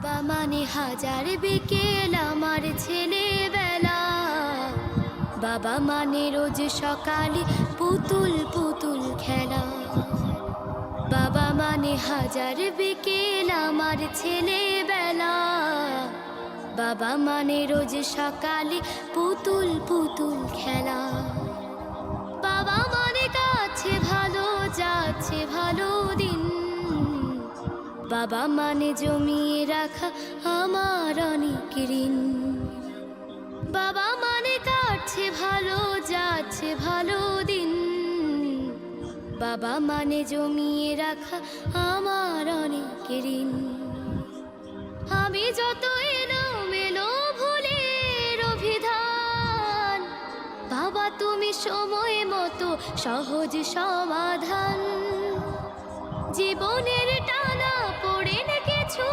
বাবা মানে হাজার বিকেল আমার ছেলেবেলা, বাবা মানে রোজ সকালে পুতুল পুতুল খেলা। বাবা মানে হাজার বিকেল আমার ছেলেবেলা, বাবা মানে রোজ সকালে পুতুল পুতুল খেলা। বাবা মানে কাছে ভালো যাচ্ছে ভালো দিন, বাবা মানে জমিয়ে রাখা আমার অনেক ঋণ। বাবা মানে কাটছে ভালো যাচ্ছে ভালো দিন, বাবা মানে জমিয়ে রাখা আমার অনেক ঋণ। আমি যত এলোমেলো ভুলের অভিধান, বাবা তুমি সময় মতো সহজ সমাধান। জীবনের টানা পড়ে কিছু